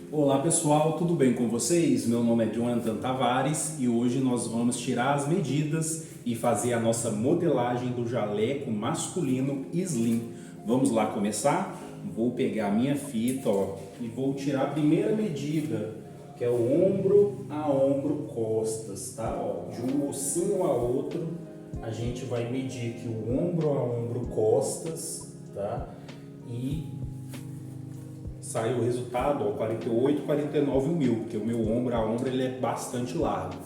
Olá pessoal, tudo bem com vocês? Meu nome é Jonathan Tavares e hoje nós vamos tirar as medidas e fazer a nossa modelagem do jaleco masculino Slim. Vamos lá começar? Vou pegar a minha fita e vou tirar a primeira medida, que é o ombro a ombro costas, tá? De um ossinho a outro a gente vai medir aqui o ombro a ombro costas, tá? E sai o resultado, 48, 49 mil, porque o meu ombro a ombro ele é bastante largo.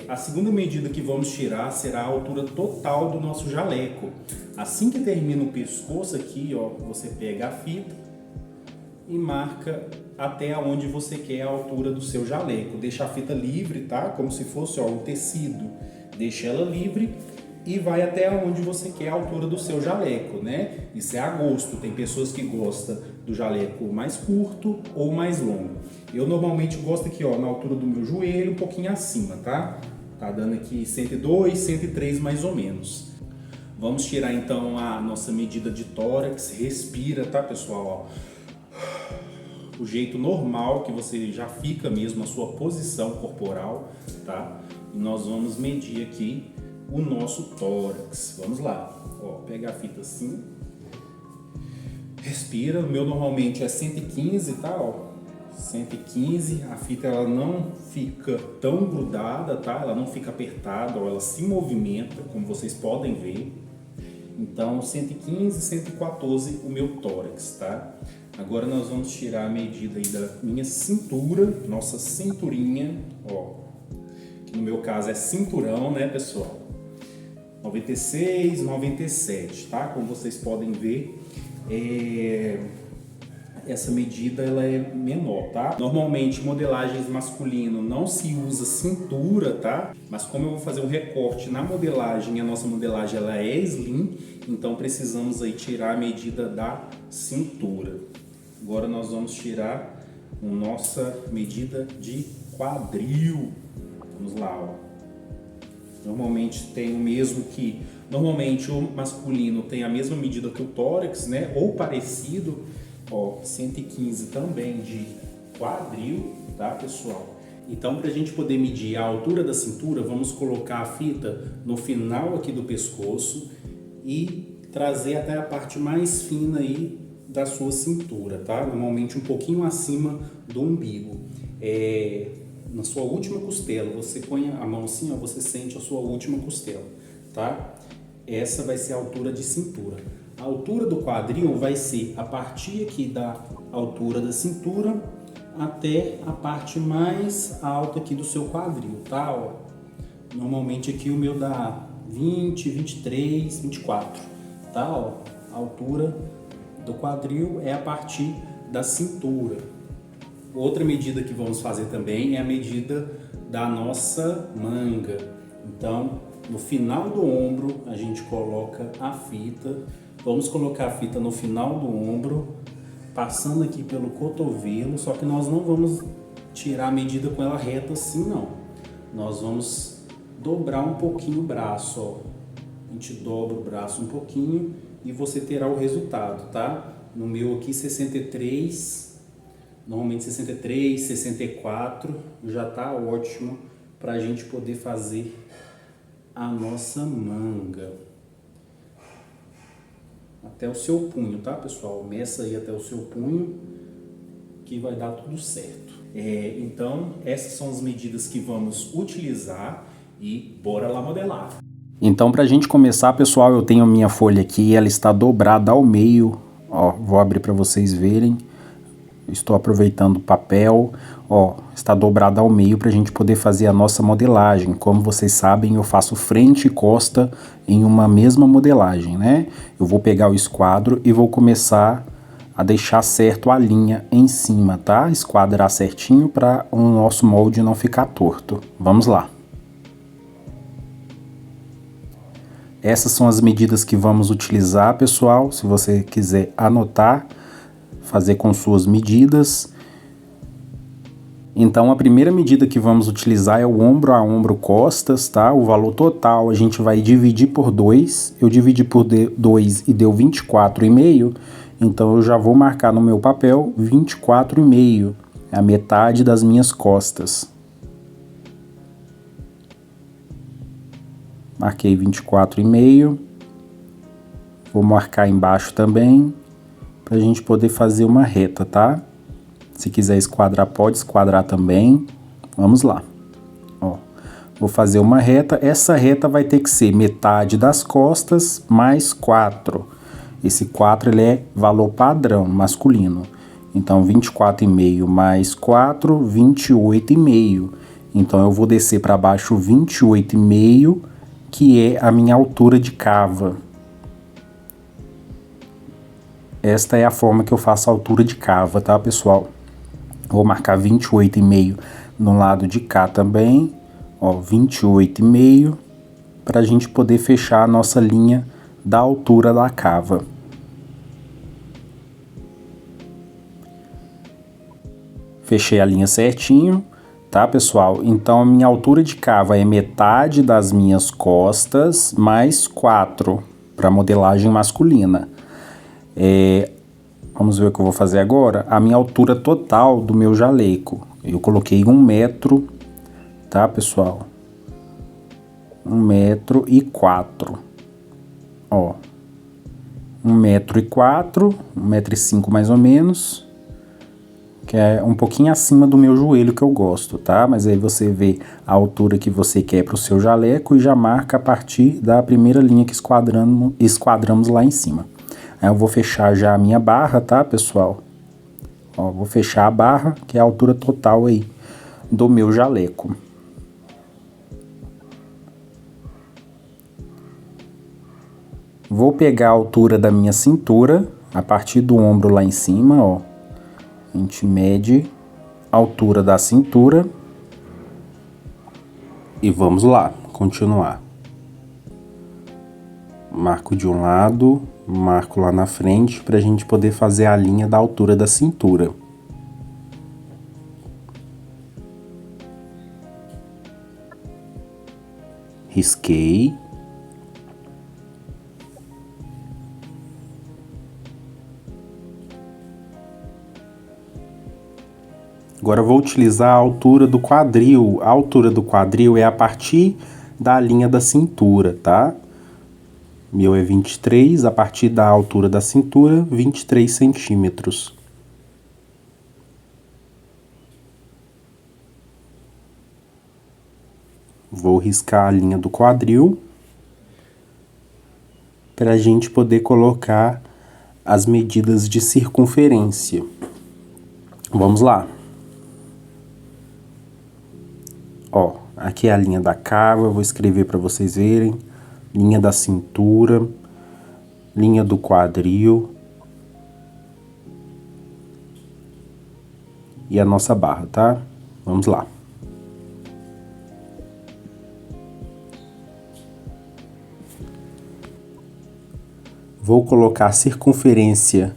A segunda medida que vamos tirar será a altura total do nosso jaleco. Assim que termina o pescoço aqui, você pega a fita e marca até onde você quer a altura do seu jaleco. Deixa a fita livre, tá? Como se fosse um tecido. Deixa ela livre e vai até onde você quer a altura do seu jaleco, né? Isso é a gosto. Tem pessoas que gostam do jaleco mais curto ou mais longo. Eu normalmente gosto aqui, na altura do meu joelho, um pouquinho acima, tá? Tá dando aqui 102, 103 mais ou menos. Vamos tirar então a nossa medida de tórax. Respira, tá, pessoal? O jeito normal que você já fica mesmo, a sua posição corporal, tá? E nós vamos medir aqui o nosso tórax. Vamos lá, pega a fita assim, respira. O meu normalmente é 115, tá? 115, a fita ela não fica tão grudada, tá? Ela não fica apertada, ela se movimenta, como vocês podem ver. Então 115, 114 o meu tórax, tá? Agora nós vamos tirar a medida aí da minha cintura, nossa cinturinha, que no meu caso é cinturão, né, pessoal? 96, 97, tá? Como vocês podem ver, essa medida ela é menor, tá? Normalmente, modelagens masculino não se usa cintura, tá? Mas como eu vou fazer um recorte na modelagem, a nossa modelagem ela é slim, então precisamos aí tirar a medida da cintura. Agora nós vamos tirar a nossa medida de quadril. Vamos lá, Normalmente tem o mesmo que... Normalmente o masculino tem a mesma medida que o tórax, né? Ou parecido. 115 também de quadril, tá, pessoal? Então, para a gente poder medir a altura da cintura, vamos colocar a fita no final aqui do pescoço e trazer até a parte mais fina aí da sua cintura, tá? Normalmente um pouquinho acima do umbigo. Na sua última costela, você põe a mão assim, você sente a sua última costela, tá? Essa vai ser a altura de cintura. A altura do quadril vai ser a partir aqui da altura da cintura até a parte mais alta aqui do seu quadril, tá? Normalmente aqui o meu dá 20, 23, 24, tá? A altura do quadril é a partir da cintura. Outra medida que vamos fazer também é a medida da nossa manga. Então, no final do ombro, a gente coloca a fita. Vamos colocar a fita no final do ombro, passando aqui pelo cotovelo, só que nós não vamos tirar a medida com ela reta assim, não. Nós vamos dobrar um pouquinho o braço, A gente dobra o braço um pouquinho e você terá o resultado, tá? No meu aqui 63... Normalmente 63, 64 já tá ótimo para a gente poder fazer a nossa manga. Até o seu punho, tá, pessoal? Meça aí até o seu punho que vai dar tudo certo. Então, essas são as medidas que vamos utilizar e bora lá modelar. Então, para a gente começar, pessoal, eu tenho a minha folha aqui, ela está dobrada ao meio. Vou abrir para vocês verem. Estou aproveitando o papel, está dobrado ao meio para a gente poder fazer a nossa modelagem. Como vocês sabem, eu faço frente e costa em uma mesma modelagem, né? Eu vou pegar o esquadro e vou começar a deixar certo a linha em cima, tá? Esquadrar certinho para o nosso molde não ficar torto. Vamos lá. Essas são as medidas que vamos utilizar, pessoal. Se você quiser anotar, fazer com suas medidas. Então a primeira medida que vamos utilizar é o ombro a ombro costas, tá? O valor total a gente vai dividir por 2. Eu dividi por 2 e deu 24,5. Então eu já vou marcar no meu papel 24,5, a metade das minhas costas. Marquei 24,5. Vou marcar embaixo também, para a gente poder fazer uma reta, tá? Se quiser esquadrar, pode esquadrar também. Vamos lá. Ó, vou fazer uma reta. Essa reta vai ter que ser metade das costas mais 4. Esse 4 ele é valor padrão, masculino. Então, 24,5 mais 4, 28,5. Então, eu vou descer para baixo 28,5, que é a minha altura de cava. Esta é a forma que eu faço a altura de cava, tá, pessoal? Vou marcar 28,5 no lado de cá também, ó, 28,5, para a gente poder fechar a nossa linha da altura da cava. Fechei a linha certinho, tá, pessoal? Então, a minha altura de cava é metade das minhas costas mais 4, para modelagem masculina. Vamos ver o que eu vou fazer agora. A minha altura total do meu jaleco. Eu coloquei 1 metro, tá, pessoal? 1,04 m. Ó, 1,04 m, 1,05 m mais ou menos. Que é um pouquinho acima do meu joelho que eu gosto, tá? Mas aí você vê a altura que você quer para o seu jaleco e já marca a partir da primeira linha que esquadramos lá em cima. Aí eu vou fechar já a minha barra, tá, pessoal? Ó, vou fechar a barra, que é a altura total aí do meu jaleco. Vou pegar a altura da minha cintura, a partir do ombro lá em cima, ó. A gente mede a altura da cintura. E vamos lá, continuar. Marco de um lado, marco lá na frente para a gente poder fazer a linha da altura da cintura. Risquei. Agora eu vou utilizar a altura do quadril. A altura do quadril é a partir da linha da cintura, tá? Meu é 23, a partir da altura da cintura, 23 centímetros. Vou riscar a linha do quadril para a gente poder colocar as medidas de circunferência. Vamos lá. Ó, aqui é a linha da cava, eu vou escrever para vocês verem. Linha da cintura, linha do quadril e a nossa barra, tá? Vamos lá. Vou colocar a circunferência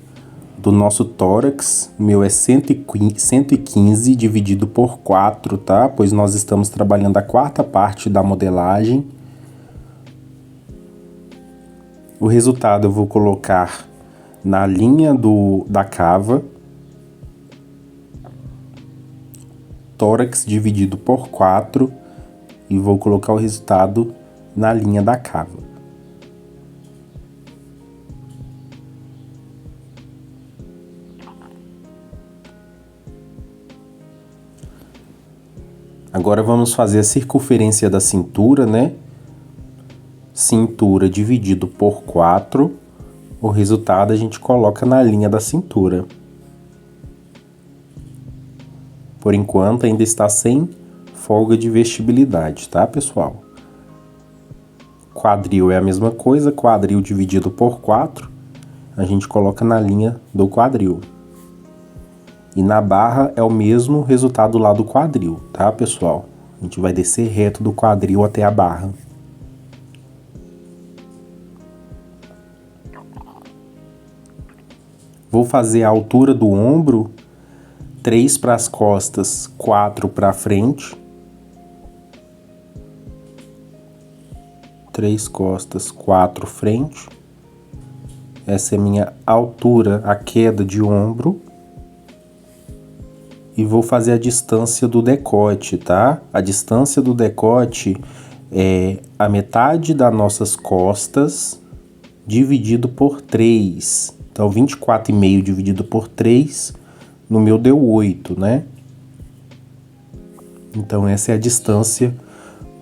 do nosso tórax. O meu é 115 dividido por 4, tá? Pois nós estamos trabalhando a quarta parte da modelagem. O resultado eu vou colocar na linha da cava. Tórax dividido por 4. E vou colocar o resultado na linha da cava. Agora vamos fazer a circunferência da cintura, né? Cintura dividido por 4, o resultado a gente coloca na linha da cintura. Por enquanto ainda está sem folga de vestibilidade, tá, pessoal? Quadril é a mesma coisa, quadril dividido por 4, a gente coloca na linha do quadril. E na barra é o mesmo resultado lá do quadril, tá, pessoal? A gente vai descer reto do quadril até a barra. Vou fazer a altura do ombro, 3 para as costas, 4 para frente. 3 costas, 4 frente. Essa é a minha altura, a queda de ombro. E vou fazer a distância do decote, tá? A distância do decote é a metade das nossas costas dividido por 3. Então, 24,5 dividido por 3, no meu deu 8, né? Então, essa é a distância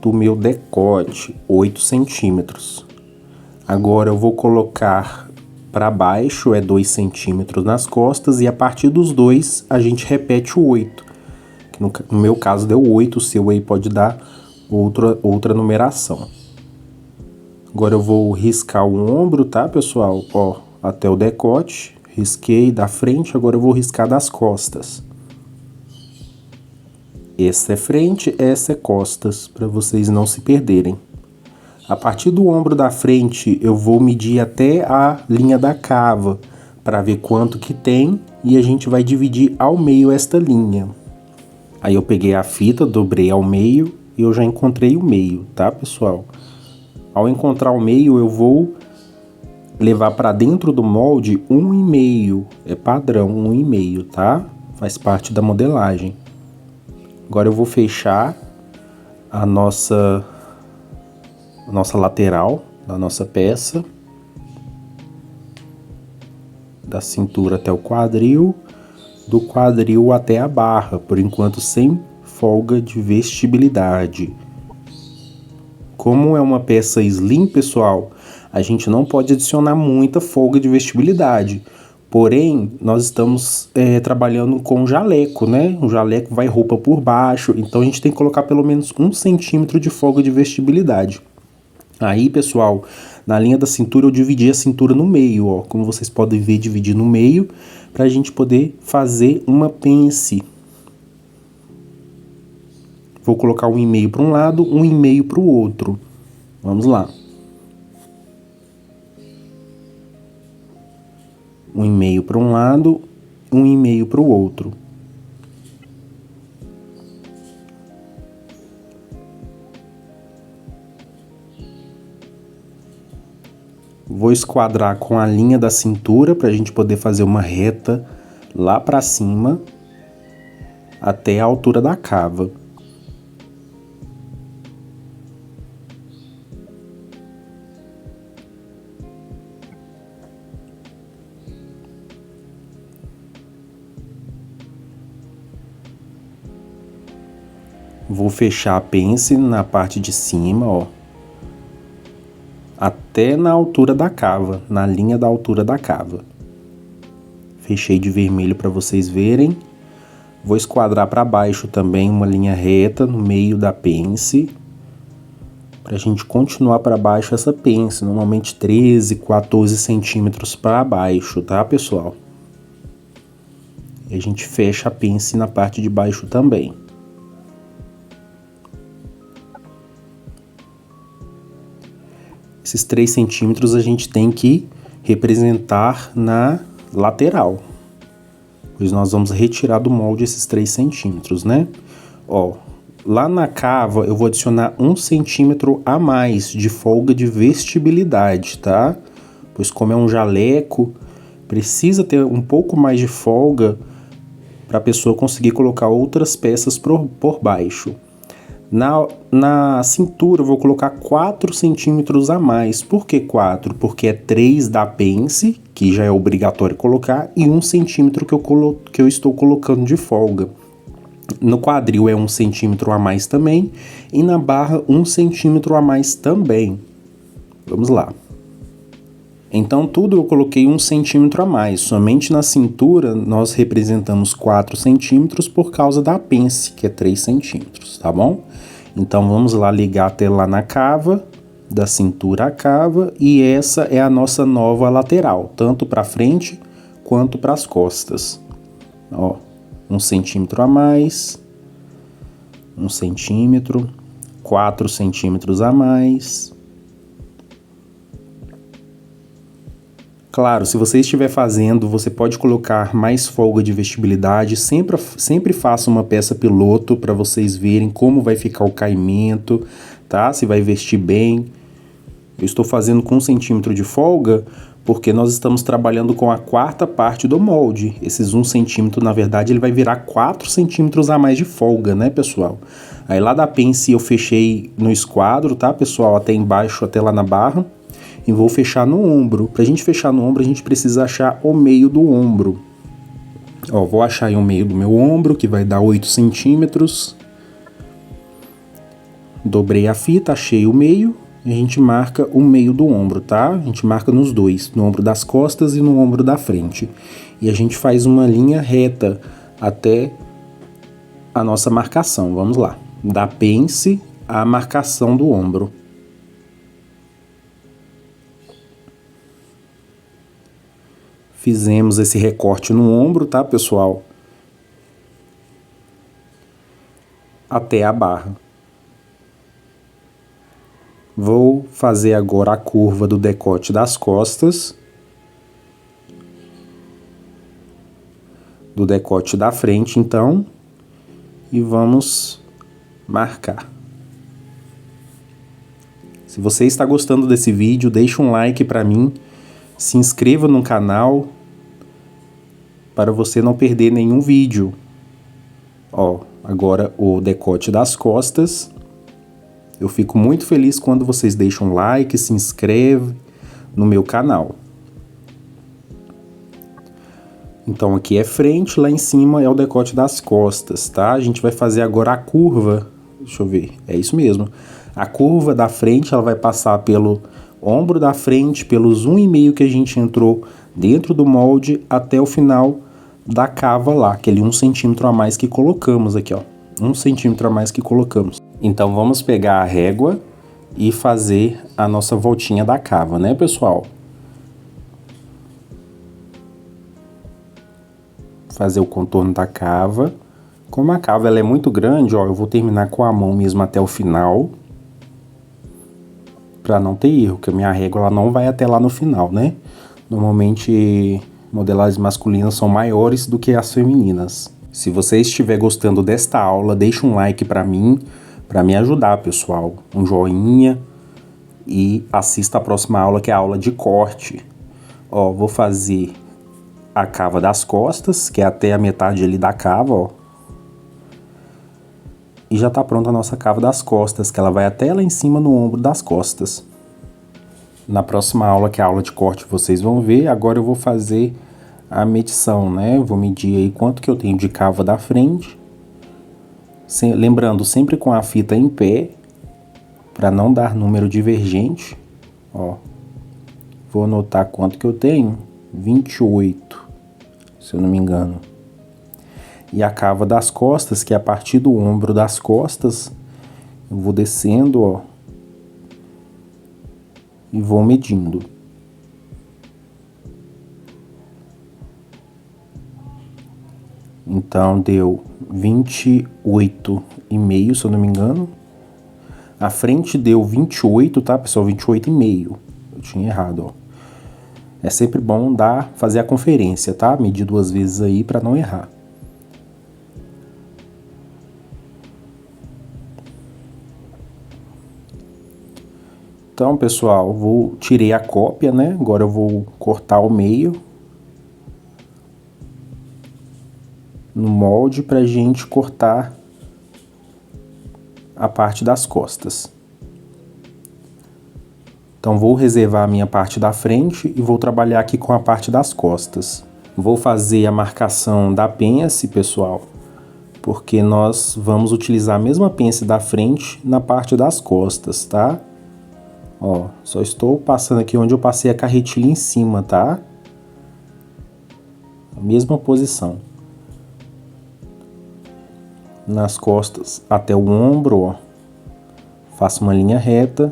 do meu decote, 8 centímetros. Agora, eu vou colocar para baixo, 2 centímetros nas costas, e a partir dos 2, a gente repete o 8. Que no meu caso, deu 8, o seu aí pode dar outra numeração. Agora eu vou riscar o ombro, tá, pessoal? Ó, até o decote. Risquei da frente, agora eu vou riscar das costas. Essa é frente, essa é costas, para vocês não se perderem. A partir do ombro da frente, eu vou medir até a linha da cava, para ver quanto que tem, e a gente vai dividir ao meio esta linha. Aí eu peguei a fita, dobrei ao meio, e eu já encontrei o meio, tá, pessoal? Ao encontrar o meio, eu vou levar para dentro do molde 1,5, é padrão, 1,5, tá? Faz parte da modelagem. Agora eu vou fechar a nossa lateral da nossa peça, da cintura até o quadril, do quadril até a barra, por enquanto sem folga de vestibilidade. Como é uma peça slim, pessoal, a gente não pode adicionar muita folga de vestibilidade. Porém, nós estamos trabalhando com jaleco, né? O jaleco vai roupa por baixo, então a gente tem que colocar pelo menos 1 centímetro de folga de vestibilidade. Aí, pessoal, na linha da cintura eu dividi a cintura no meio, ó. Como vocês podem ver, dividi no meio, para a gente poder fazer uma pence. Vou colocar 1,5 para um lado, 1,5 para o outro. Vamos lá. 1,5 para um lado, 1,5 para o outro. Vou esquadrar com a linha da cintura para a gente poder fazer uma reta lá para cima até a altura da cava. Vou fechar a pence na parte de cima, ó, até na altura da cava, na linha da altura da cava. Fechei de vermelho para vocês verem. Vou esquadrar para baixo também uma linha reta no meio da pence, para a gente continuar para baixo essa pence, normalmente 13, 14 centímetros para baixo, tá, pessoal? E a gente fecha a pence na parte de baixo também. Esses 3 centímetros a gente tem que representar na lateral, pois nós vamos retirar do molde esses 3 centímetros, né? Ó, lá na cava eu vou adicionar 1 centímetro a mais de folga de vestibilidade, tá? Pois como é um jaleco, precisa ter um pouco mais de folga para a pessoa conseguir colocar outras peças por baixo. Na cintura eu vou colocar 4 centímetros a mais. Por que 4? Porque é 3 da pence, que já é obrigatório colocar, e 1 centímetro que eu estou colocando de folga. No quadril é 1 centímetro a mais também, e na barra 1 centímetro a mais também. Vamos lá. Então tudo eu coloquei 1 centímetro a mais. Somente na cintura nós representamos 4 centímetros por causa da pence, que é 3 centímetros, tá bom? Então vamos lá ligar até lá na cava, da cintura à cava, e essa é a nossa nova lateral, tanto para frente quanto para as costas. Ó, 1 centímetro a mais, 1 centímetro, 4 centímetros a mais. Claro, se você estiver fazendo, você pode colocar mais folga de vestibilidade. Sempre faça uma peça piloto para vocês verem como vai ficar o caimento, tá? Se vai vestir bem. Eu estou fazendo com 1 centímetro de folga porque nós estamos trabalhando com a quarta parte do molde. Esses 1 centímetro, na verdade, ele vai virar 4 centímetros a mais de folga, né, pessoal? Aí lá da pence eu fechei no esquadro, tá, pessoal? Até embaixo, até lá na barra. E vou fechar no ombro. Pra gente fechar no ombro, a gente precisa achar o meio do ombro. Ó, vou achar aí o meio do meu ombro, que vai dar 8 centímetros. Dobrei a fita, achei o meio. E a gente marca o meio do ombro, tá? A gente marca nos dois, no ombro das costas e no ombro da frente. E a gente faz uma linha reta até a nossa marcação. Vamos lá. Da pence à marcação do ombro. Fizemos esse recorte no ombro, tá, pessoal? Até a barra. Vou fazer agora a curva do decote das costas. Do decote da frente, então. E vamos marcar. Se você está gostando desse vídeo, deixa um like para mim. Se inscreva no canal para você não perder nenhum vídeo. Ó, agora o decote das costas. Eu fico muito feliz quando vocês deixam um like, se inscrevem no meu canal. Então aqui é frente, lá em cima é o decote das costas, tá? A gente vai fazer agora a curva. Deixa eu ver, é isso mesmo. A curva da frente, ela vai passar pelo ombro da frente, pelos 1,5 que a gente entrou dentro do molde, até o final da cava lá, aquele 1 centímetro a mais que colocamos aqui, ó. 1 centímetro a mais que colocamos. Então vamos pegar a régua e fazer a nossa voltinha da cava, né, pessoal? Fazer o contorno da cava. Como a cava ela é muito grande, ó, eu vou terminar com a mão mesmo até o final. Pra não ter erro, que a minha régua ela não vai até lá no final, né? Normalmente modelagens masculinas são maiores do que as femininas. Se você estiver gostando desta aula, deixa um like pra mim, pra me ajudar, pessoal. Um joinha e assista a próxima aula, que é a aula de corte. Ó, vou fazer a cava das costas, que é até a metade ali da cava, ó. E já tá pronta a nossa cava das costas, que ela vai até lá em cima no ombro das costas. Na próxima aula, que é a aula de corte, vocês vão ver. Agora eu vou fazer a medição, né? Eu vou medir aí quanto que eu tenho de cava da frente. Lembrando, sempre com a fita em pé, para não dar número divergente. Ó, vou anotar quanto que eu tenho. 28, se eu não me engano. E a cava das costas, que é a partir do ombro das costas, eu vou descendo, ó, e vou medindo. Então deu 28,5, se eu não me engano. A frente deu 28, tá, pessoal? 28,5. Eu tinha errado, ó. É sempre bom fazer a conferência, tá? Medir 2 vezes aí para não errar. Então, pessoal, tirei a cópia, né? Agora eu vou cortar o meio no molde pra gente cortar a parte das costas. Então vou reservar a minha parte da frente e vou trabalhar aqui com a parte das costas. Vou fazer a marcação da pence, pessoal, porque nós vamos utilizar a mesma pence da frente na parte das costas, tá? Ó, só estou passando aqui onde eu passei a carretilha em cima, tá? A mesma posição. Nas costas até o ombro, ó. Faço uma linha reta.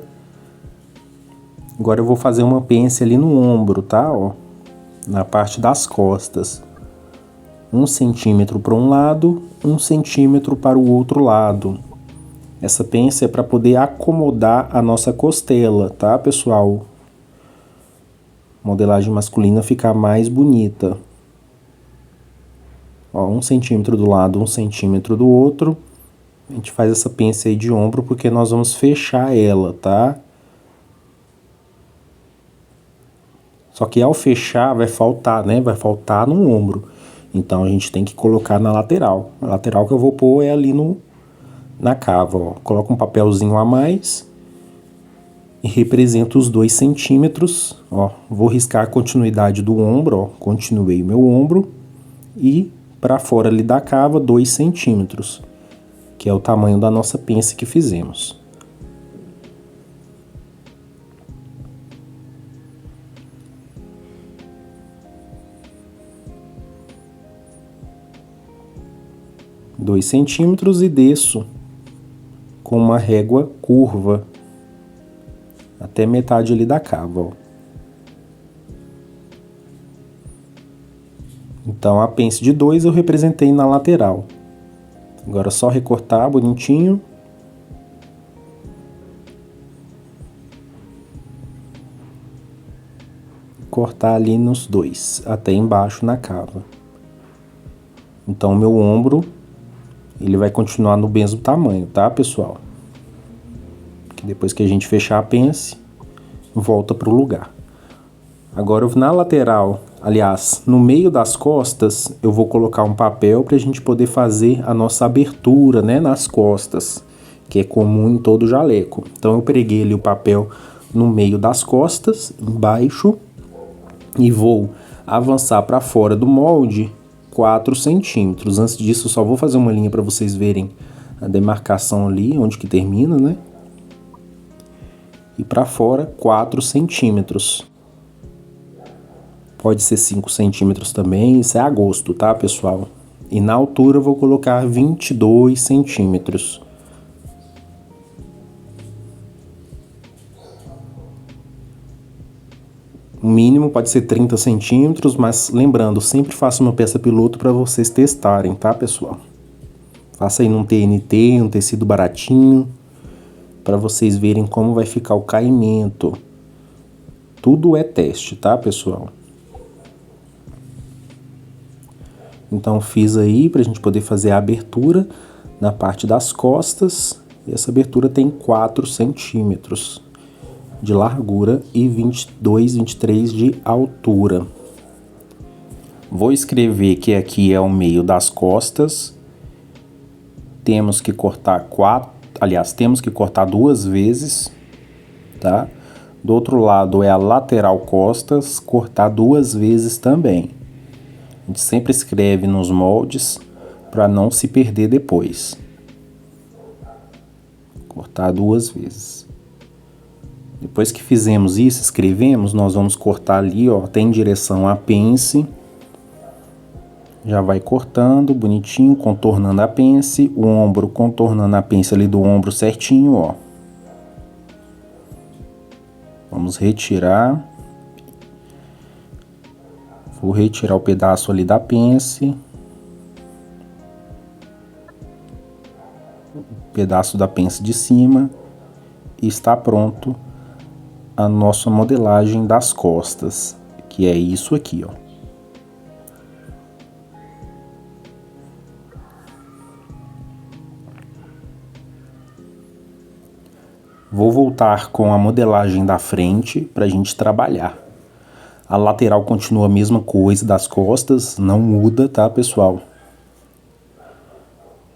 Agora eu vou fazer uma pence ali no ombro, tá? Ó, na parte das costas. 1 centímetro para um lado, 1 centímetro para o outro lado. Essa pence é para poder acomodar a nossa costela, tá, pessoal? Modelagem masculina ficar mais bonita. Ó, 1 centímetro do lado, 1 centímetro do outro. A gente faz essa pence aí de ombro porque nós vamos fechar ela, tá? Só que ao fechar vai faltar, né? Vai faltar no ombro. Então a gente tem que colocar na lateral. A lateral que eu vou pôr é ali na cava, ó. Coloco um papelzinho a mais e represento os 2 centímetros, ó. Vou riscar a continuidade do ombro, ó. Continuei meu ombro e para fora ali da cava 2 centímetros, que é o tamanho da nossa pence que fizemos. Dois centímetros e desço com uma régua curva até metade ali da cava, ó. Então a pence de 2 eu representei na lateral. Agora é só recortar bonitinho. Cortar ali nos 2, até embaixo na cava. Então o meu ombro, ele vai continuar no mesmo tamanho, tá, pessoal? Que depois que a gente fechar a pence, volta pro lugar. Agora na lateral, aliás, no meio das costas, eu vou colocar um papel para a gente poder fazer a nossa abertura, né, nas costas, que é comum em todo jaleco. Então eu preguei ali o papel no meio das costas, embaixo, e vou avançar para fora do molde 4 centímetros. Antes disso, eu só vou fazer uma linha para vocês verem a demarcação ali, onde que termina, né? E para fora 4 centímetros. Pode ser 5 centímetros também, isso é a gosto, tá, pessoal? E na altura eu vou colocar 22 centímetros. O mínimo pode ser 30 centímetros, mas lembrando, sempre faça uma peça piloto para vocês testarem, tá, pessoal? Faça aí num TNT, um tecido baratinho, para vocês verem como vai ficar o caimento. Tudo é teste, tá, pessoal? Então fiz aí pra gente poder fazer a abertura na parte das costas. E essa abertura tem 4 centímetros de largura e 22, 23 de altura. Vou escrever que aqui é o meio das costas. Temos que cortar temos que cortar 2 vezes, tá? Do outro lado é a lateral costas, cortar 2 vezes também. A gente sempre escreve nos moldes para não se perder depois. Cortar 2 vezes. Depois que fizemos isso, escrevemos, nós vamos cortar ali, ó, até em direção à pence. Já vai cortando bonitinho, contornando a pence, o ombro contornando a pence ali do ombro certinho, ó. Vamos retirar. Vou retirar o pedaço ali da pence. O pedaço da pence de cima. E está pronto a nossa modelagem das costas, que é isso aqui, ó. Vou voltar com a modelagem da frente para a gente trabalhar. A lateral continua a mesma coisa das costas, não muda, tá, pessoal?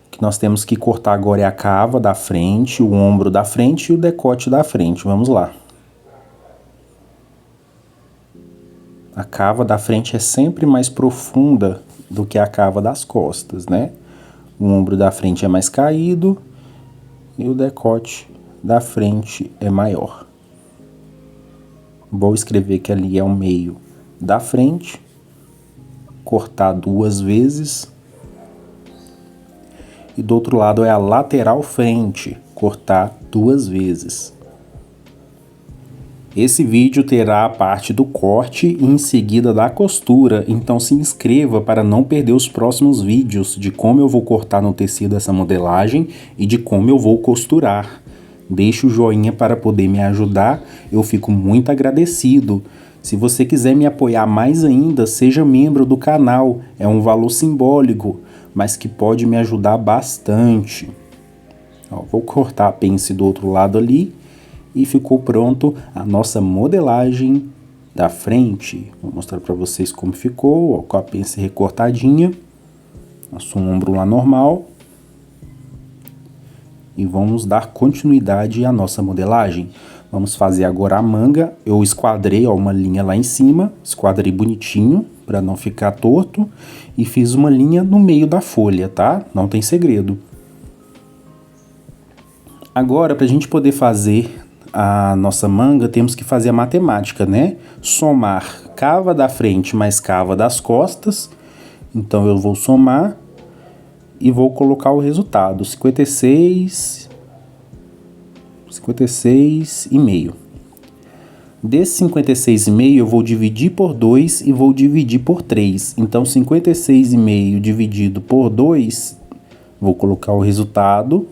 O que nós temos que cortar agora é a cava da frente, o ombro da frente e o decote da frente. Vamos lá. A cava da frente é sempre mais profunda do que a cava das costas, né? O ombro da frente é mais caído e o decote da frente é maior. Vou escrever que ali é o meio da frente, cortar 2 vezes. E do outro lado é a lateral frente, cortar 2 vezes. Esse vídeo terá a parte do corte e em seguida da costura, então se inscreva para não perder os próximos vídeos de como eu vou cortar no tecido essa modelagem e de como eu vou costurar. Deixe o joinha para poder me ajudar, eu fico muito agradecido. Se você quiser me apoiar mais ainda, seja membro do canal, é um valor simbólico, mas que pode me ajudar bastante. Ó, vou cortar a pence do outro lado ali e ficou pronto a nossa modelagem da frente, vou mostrar para vocês como ficou, ó, com a pence recortadinha, nosso ombro lá normal. E vamos dar continuidade à nossa modelagem. Vamos fazer agora a manga. Eu esquadrei, ó, uma linha lá em cima, esquadrei bonitinho para não ficar torto e fiz uma linha no meio da folha, tá? Não tem segredo. Agora, para a gente poder fazer a nossa manga, temos que fazer a matemática, né? Somar cava da frente mais cava das costas. Então eu vou somar e vou colocar o resultado, 56,5. Desse 56,5 eu vou dividir por 2 e vou dividir por 3. Então 56,5 dividido por 2, vou colocar o resultado.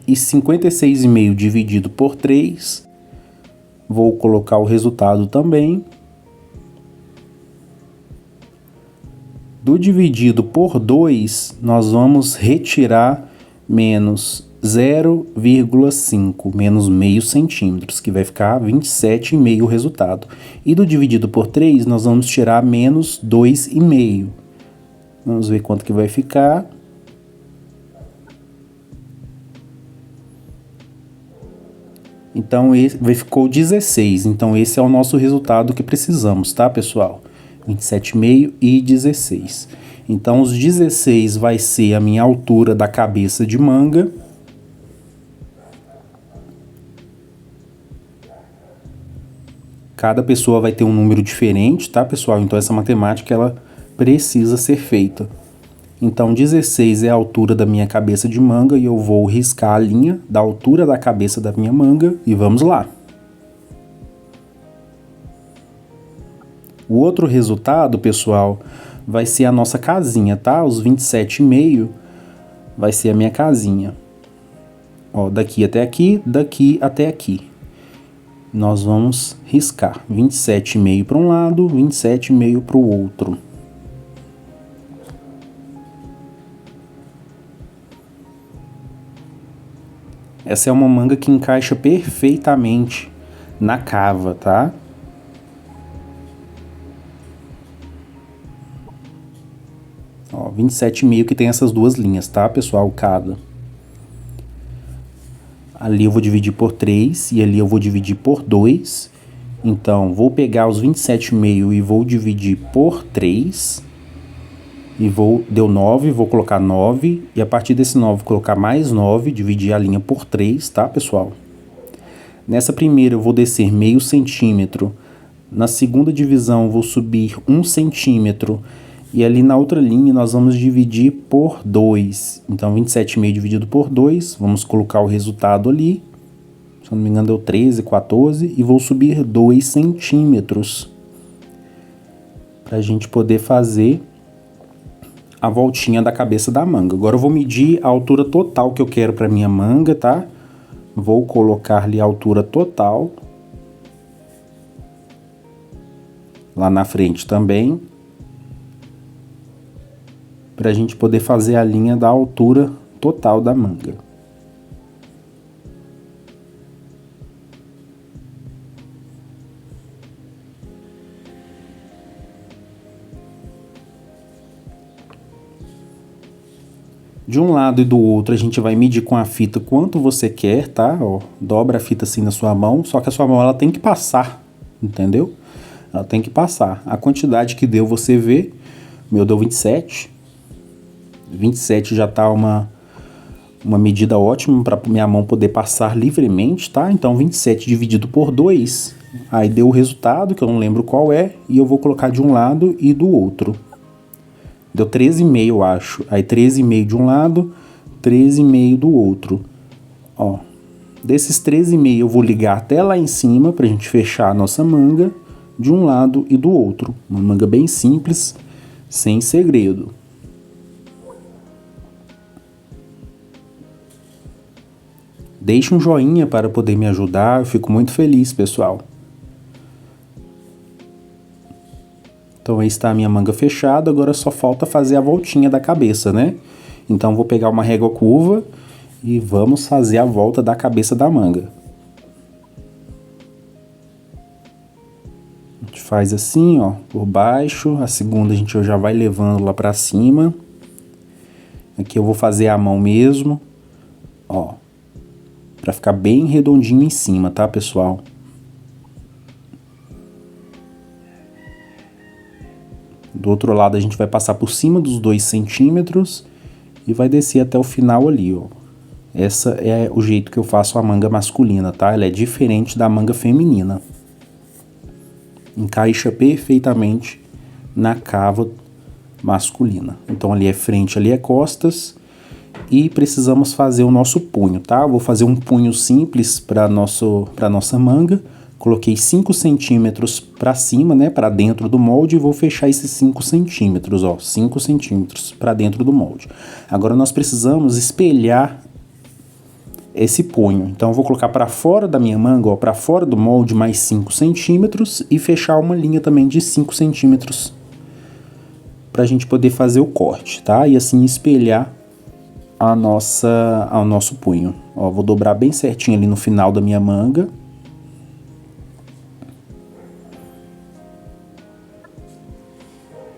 E 56,5 dividido por 3, vou colocar o resultado também. Do dividido por 2, nós vamos retirar menos 0,5, menos meio centímetros, que vai ficar 27,5 o resultado. E do dividido por 3, nós vamos tirar menos 2,5. Vamos ver quanto que vai ficar. Então, ficou 16. Então, esse é o nosso resultado que precisamos, tá, pessoal? 27,5 e 16. Então, os 16 vai ser a minha altura da cabeça de manga. Cada pessoa vai ter um número diferente, tá, pessoal? Então, essa matemática, ela precisa ser feita. Então, 16 é a altura da minha cabeça de manga e eu vou riscar a linha da altura da cabeça da minha manga e vamos lá. O outro resultado, pessoal, vai ser a nossa casinha, tá? Os 27,5 vai ser a minha casinha. Ó, daqui até aqui, daqui até aqui. Nós vamos riscar 27,5 para um lado, 27,5 para o outro. Essa é uma manga que encaixa perfeitamente na cava, tá? Ó, 27,5 que tem essas duas linhas, tá, pessoal? Cada. Ali eu vou dividir por 3 e ali eu vou dividir por 2. Então, vou pegar os 27,5 e vou dividir por 3. E deu 9, vou colocar 9. E a partir desse 9, colocar mais 9, dividir a linha por 3, tá, pessoal? Nessa primeira eu vou descer meio centímetro. Na segunda divisão eu vou subir 1 centímetro. E ali na outra linha nós vamos dividir por 2. Então 27,5 dividido por 2, vamos colocar o resultado ali. Se eu não me engano deu 13, 14. E vou subir 2 centímetros. Para a gente poder fazer a voltinha da cabeça da manga. Agora eu vou medir a altura total que eu quero para minha manga, tá? Vou colocar ali a altura total. Lá na frente também. Para a gente poder fazer a linha da altura total da manga. De um lado e do outro a gente vai medir com a fita quanto você quer, tá? Ó, dobra a fita assim na sua mão, só que a sua mão ela tem que passar, entendeu? Ela tem que passar. A quantidade que deu você vê, o meu deu 27. 27 já tá uma medida ótima para minha mão poder passar livremente, tá? Então 27 dividido por 2, aí deu o resultado, que eu não lembro qual é, e eu vou colocar de um lado e do outro. Deu 13,5, eu acho. Aí 13,5 de um lado, 13,5 do outro. Ó, desses 13,5 eu vou ligar até lá em cima pra gente fechar a nossa manga de um lado e do outro. Uma manga bem simples, sem segredo. Deixe um joinha para poder me ajudar, eu fico muito feliz, pessoal. Então aí está a minha manga fechada, agora só falta fazer a voltinha da cabeça, né? Então vou pegar uma régua curva e vamos fazer a volta da cabeça da manga. faz assim, ó, por baixo. A segunda a gente já vai levando lá pra cima. Aqui eu vou fazer a mão mesmo, ó, pra ficar bem redondinho em cima, tá, pessoal? Do outro lado a gente vai passar por cima dos 2 centímetros e vai descer até o final ali, ó. Essa é o jeito que eu faço a manga masculina, tá? Ela é diferente da manga feminina. Encaixa perfeitamente na cava masculina. Então ali é frente, ali é costas. E precisamos fazer o nosso punho, tá? Vou fazer um punho simples para nossa manga. Coloquei 5 centímetros para cima, né, para dentro do molde, e vou fechar esses 5 centímetros, ó, 5 centímetros para dentro do molde. Agora nós precisamos espelhar esse punho. Então eu vou colocar para fora da minha manga, ó, para fora do molde, mais 5 centímetros e fechar uma linha também de 5 centímetros para a gente poder fazer o corte, tá? E assim espelhar ao nosso punho. Ó, vou dobrar bem certinho ali no final da minha manga.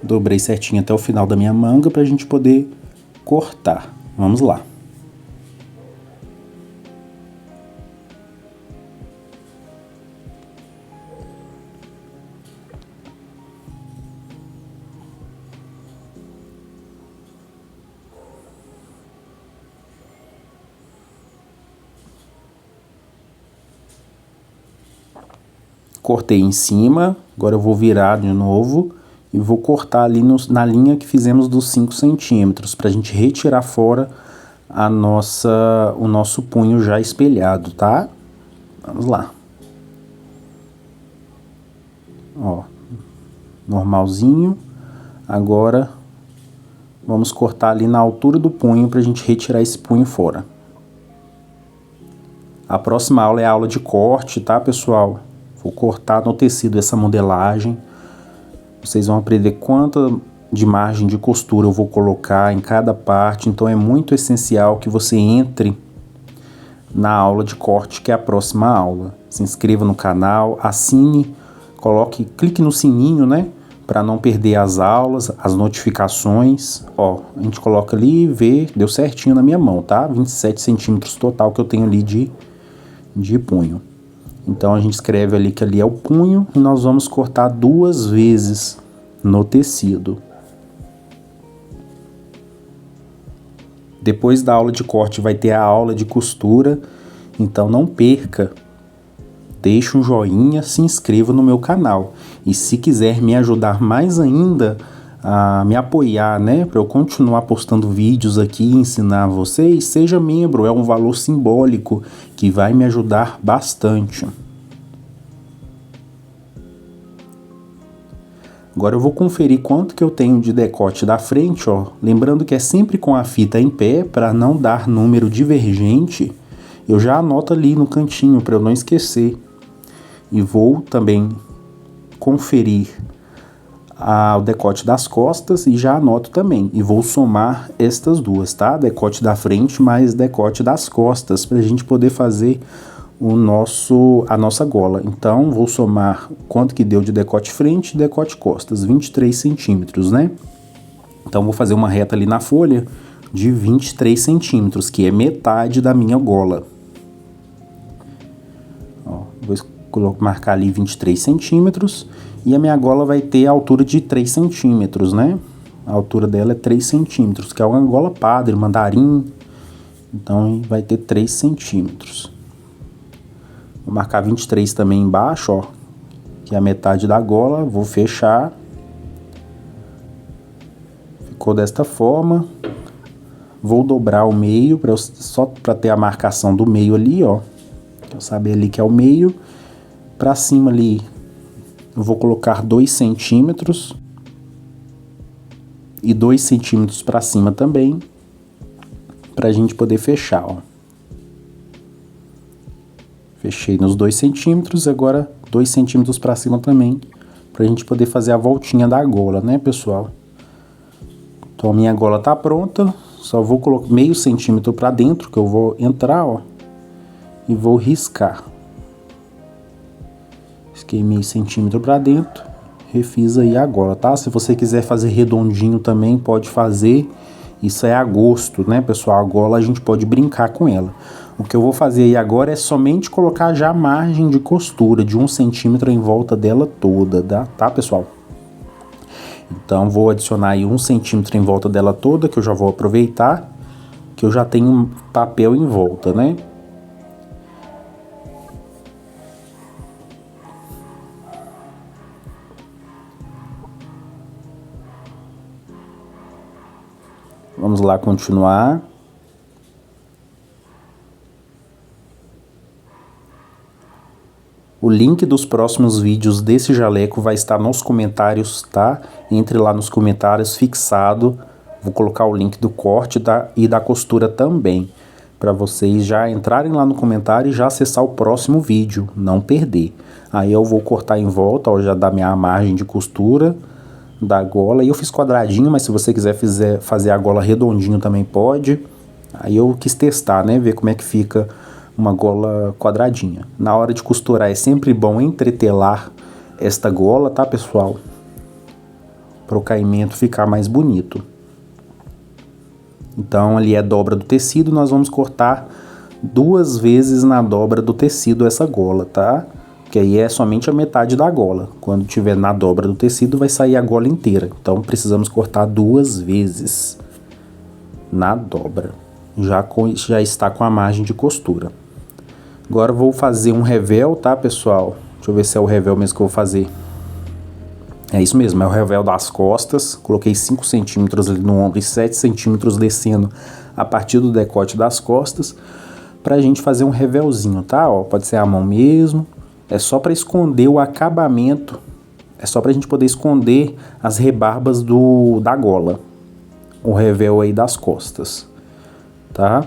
Dobrei certinho até o final da minha manga para a gente poder cortar. Vamos lá. Cortei em cima, agora eu vou virar de novo e vou cortar ali na linha que fizemos dos 5 centímetros, para a gente retirar fora o nosso punho já espelhado, tá? Vamos lá. Ó, normalzinho. Agora vamos cortar ali na altura do punho para a gente retirar esse punho fora. A próxima aula é a aula de corte, tá, pessoal? Vou cortar no tecido essa modelagem. Vocês vão aprender quanta de margem de costura eu vou colocar em cada parte. Então é muito essencial que você entre na aula de corte, que é a próxima aula. Se inscreva no canal, assine, clique no sininho, né? Para não perder as aulas, as notificações. Ó, a gente coloca ali e vê, deu certinho na minha mão, tá? 27 centímetros total que eu tenho ali de punho. Então a gente escreve ali que ali é o punho e nós vamos cortar 2 vezes no tecido. Depois da aula de corte vai ter a aula de costura, então não perca. Deixe um joinha, se inscreva no meu canal. E se quiser me ajudar mais ainda, a me apoiar, né, para eu continuar postando vídeos aqui e ensinar vocês, seja membro, é um valor simbólico que vai me ajudar bastante. Agora eu vou conferir quanto que eu tenho de decote da frente, ó, lembrando que é sempre com a fita em pé, para não dar número divergente, eu já anoto ali no cantinho para eu não esquecer. E vou também conferir o decote das costas e já anoto também. E vou somar estas duas, tá? Decote da frente mais decote das costas, para a gente poder fazer a nossa gola. Então, vou somar quanto que deu de decote frente e decote costas, 23 centímetros, né? Então, vou fazer uma reta ali na folha de 23 centímetros, que é metade da minha gola. Ó, vou marcar ali 23 centímetros e a minha gola vai ter a altura de 3 centímetros, né? A altura dela é 3 centímetros, que é uma gola padre, mandarim. Então, vai ter 3 centímetros. Vou marcar 23 também embaixo, ó, que é a metade da gola. Vou fechar. Ficou desta forma. Vou dobrar o meio, só para ter a marcação do meio ali, ó. Eu saber ali que é o meio. Para cima ali, eu vou colocar 2 centímetros. E 2 centímetros para cima também. Para a gente poder fechar, ó. Fechei nos 2 centímetros, agora 2 centímetros para cima também, para a gente poder fazer a voltinha da gola, né, pessoal? Então a minha gola tá pronta, só vou colocar meio centímetro para dentro, que eu vou entrar, ó, e vou riscar. Risquei meio centímetro para dentro refiz aí a gola, tá? Se você quiser fazer redondinho também, pode fazer. Isso é a gosto, né, pessoal? A gola a gente pode brincar com ela. O que eu vou fazer aí agora é somente colocar já a margem de costura de 1 centímetro em volta dela toda, tá, pessoal? Então vou adicionar aí 1 centímetro em volta dela toda, que eu já vou aproveitar, que eu já tenho papel em volta, né? Vamos lá continuar. O link dos próximos vídeos desse jaleco vai estar nos comentários, tá? Entre lá nos comentários fixado. Vou colocar o link do corte e da costura também, para vocês já entrarem lá no comentário e já acessar o próximo vídeo, não perder. Aí eu vou cortar em volta, ó, já dá minha margem de costura da gola. E eu fiz quadradinho, mas se você quiser fazer a gola redondinho também pode. Aí eu quis testar, né? Ver como é que fica uma gola quadradinha. Na hora de costurar é sempre bom entretelar esta gola, tá, pessoal? Para o caimento ficar mais bonito. Então ali é a dobra do tecido, nós vamos cortar 2 vezes na dobra do tecido essa gola, tá? Que aí é somente a metade da gola. Quando tiver na dobra do tecido, vai sair a gola inteira. Então precisamos cortar 2 vezes na dobra. Já está com a margem de costura. Agora eu vou fazer um revel, tá, pessoal? Deixa eu ver se é o revel mesmo que eu vou fazer. É isso mesmo, é o revel das costas. Coloquei 5 centímetros ali no ombro e 7 centímetros descendo a partir do decote das costas. Pra gente fazer um revelzinho, tá? Ó, pode ser a mão mesmo. É só para esconder o acabamento, é só para a gente poder esconder as rebarbas da gola, o revel aí das costas, tá?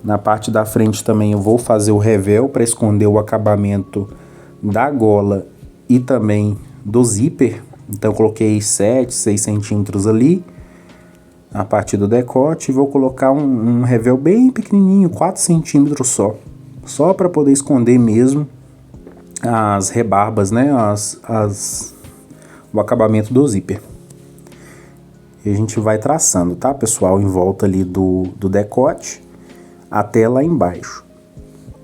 Na parte da frente também eu vou fazer o revel para esconder o acabamento da gola e também do zíper. Então eu coloquei 7, 6 centímetros ali a partir do decote, e vou colocar um revel bem pequenininho, 4 centímetros só para poder esconder mesmo as rebarbas, né, o acabamento do zíper. E a gente vai traçando, tá, pessoal, em volta ali do decote até lá embaixo.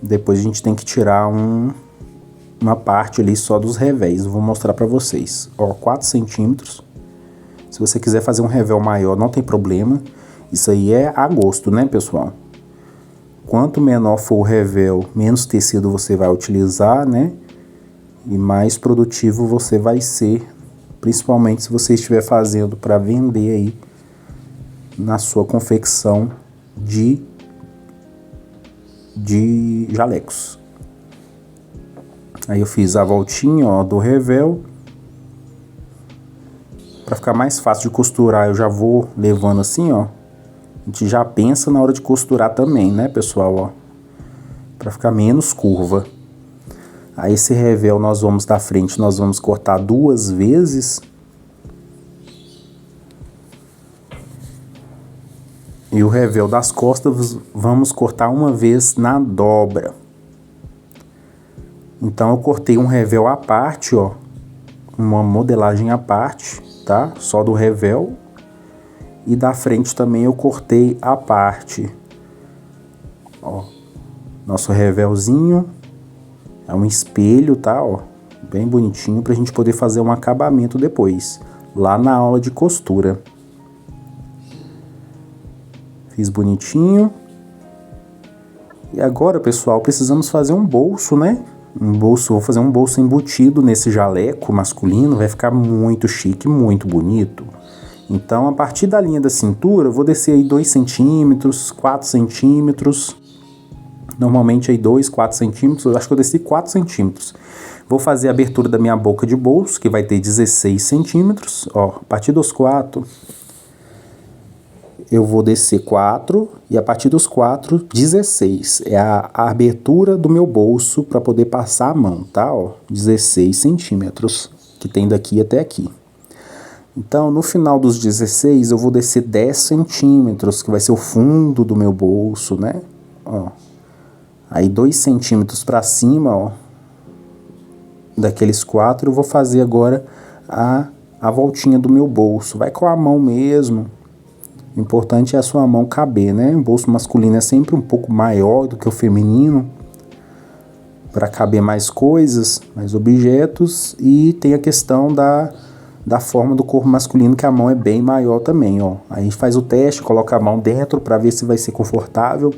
Depois a gente tem que tirar uma parte ali só dos revéis. Eu vou mostrar para vocês. Ó, 4 centímetros. Se você quiser fazer um revel maior, não tem problema. Isso aí é a gosto, né, pessoal? Quanto menor for o revel, menos tecido você vai utilizar, né? E mais produtivo você vai ser, principalmente se você estiver fazendo para vender aí na sua confecção de jalecos. Aí eu fiz a voltinha, ó, do revel. Para ficar mais fácil de costurar, eu já vou levando assim, ó. A gente já pensa na hora de costurar também, né, pessoal, ó. Para ficar menos curva. Aí esse revel nós vamos da frente, nós vamos cortar 2 vezes. E o revel das costas vamos cortar 1 vez na dobra. Então eu cortei um revel à parte, ó. Uma modelagem à parte, tá? Só do revel. E da frente também eu cortei a parte. Ó. Nosso revelzinho. É um espelho, tá? Ó. Bem bonitinho pra gente poder fazer um acabamento depois. Lá na aula de costura. Fiz bonitinho. E agora, pessoal, precisamos fazer um bolso, né? Vou fazer um bolso embutido nesse jaleco masculino, vai ficar muito chique, muito bonito. Então, a partir da linha da cintura, eu vou descer aí 2 centímetros, 4 centímetros. Normalmente aí 2, 4 centímetros, eu acho que eu desci 4 centímetros. Vou fazer a abertura da minha boca de bolso, que vai ter 16 centímetros. Ó, a partir dos 4, eu vou descer 4 e a partir dos 4, 16. É a abertura do meu bolso para poder passar a mão, tá? Ó, 16 centímetros, que tem daqui até aqui. Então, no final dos 16, eu vou descer 10 centímetros, que vai ser o fundo do meu bolso, né? Ó, Aí 2 centímetros para cima, ó, daqueles 4, eu vou fazer agora a voltinha do meu bolso. Vai com a mão mesmo. O importante é a sua mão caber, né? O bolso masculino é sempre um pouco maior do que o feminino, para caber mais coisas, mais objetos, e tem a questão da forma do corpo masculino, que a mão é bem maior também, ó. Aí faz o teste, coloca a mão dentro para ver se vai ser confortável.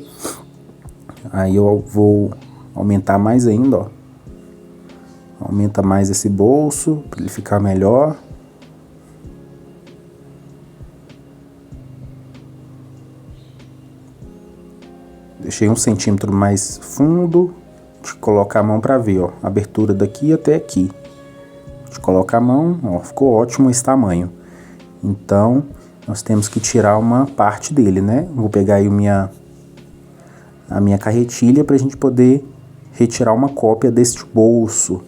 Aí eu vou aumentar mais ainda, ó. Aumenta mais esse bolso para ele ficar melhor. Deixei 1 centímetro mais fundo. A gente coloca a mão para ver, ó, a abertura daqui até aqui. A gente coloca a mão, ó, ficou ótimo esse tamanho. Então, nós temos que tirar uma parte dele, né? Vou pegar aí a minha carretilha para a gente poder retirar uma cópia deste bolso.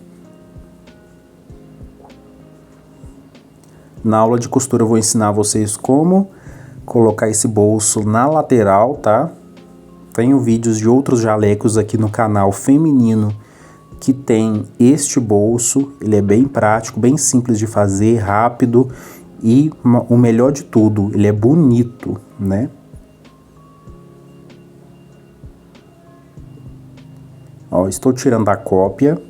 Na aula de costura eu vou ensinar vocês como colocar esse bolso na lateral, tá? Tenho vídeos de outros jalecos aqui no canal feminino que tem este bolso. Ele é bem prático, bem simples de fazer, rápido e o melhor de tudo, ele é bonito, né? Ó, estou tirando a cópia.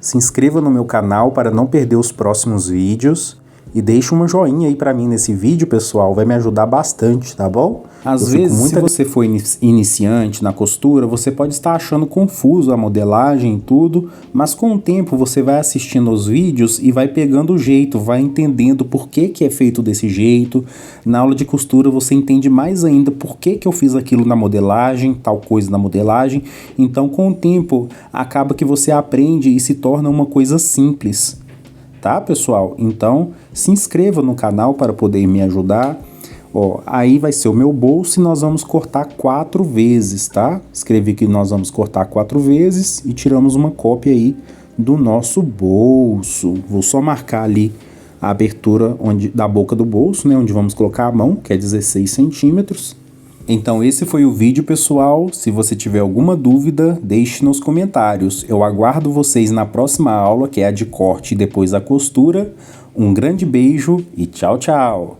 Se inscreva no meu canal para não perder os próximos vídeos. E deixa uma joinha aí pra mim nesse vídeo, pessoal, vai me ajudar bastante, tá bom? Às vezes, se você for iniciante na costura, você pode estar achando confuso a modelagem e tudo, mas com o tempo você vai assistindo os vídeos e vai pegando o jeito, vai entendendo por que é feito desse jeito. Na aula de costura você entende mais ainda por que eu fiz aquilo na modelagem, tal coisa na modelagem. Então, com o tempo, acaba que você aprende e se torna uma coisa simples. Tá, pessoal? Então, se inscreva no canal para poder me ajudar. Ó, aí vai ser o meu bolso e nós vamos cortar 4 vezes, tá? Escrevi que nós vamos cortar 4 vezes e tiramos uma cópia aí do nosso bolso. Vou só marcar ali a abertura da boca do bolso, né? Onde vamos colocar a mão, que é 16 centímetros. Então esse foi o vídeo, pessoal. Se você tiver alguma dúvida, deixe nos comentários. Eu aguardo vocês na próxima aula, que é a de corte e depois a costura. Um grande beijo e tchau, tchau!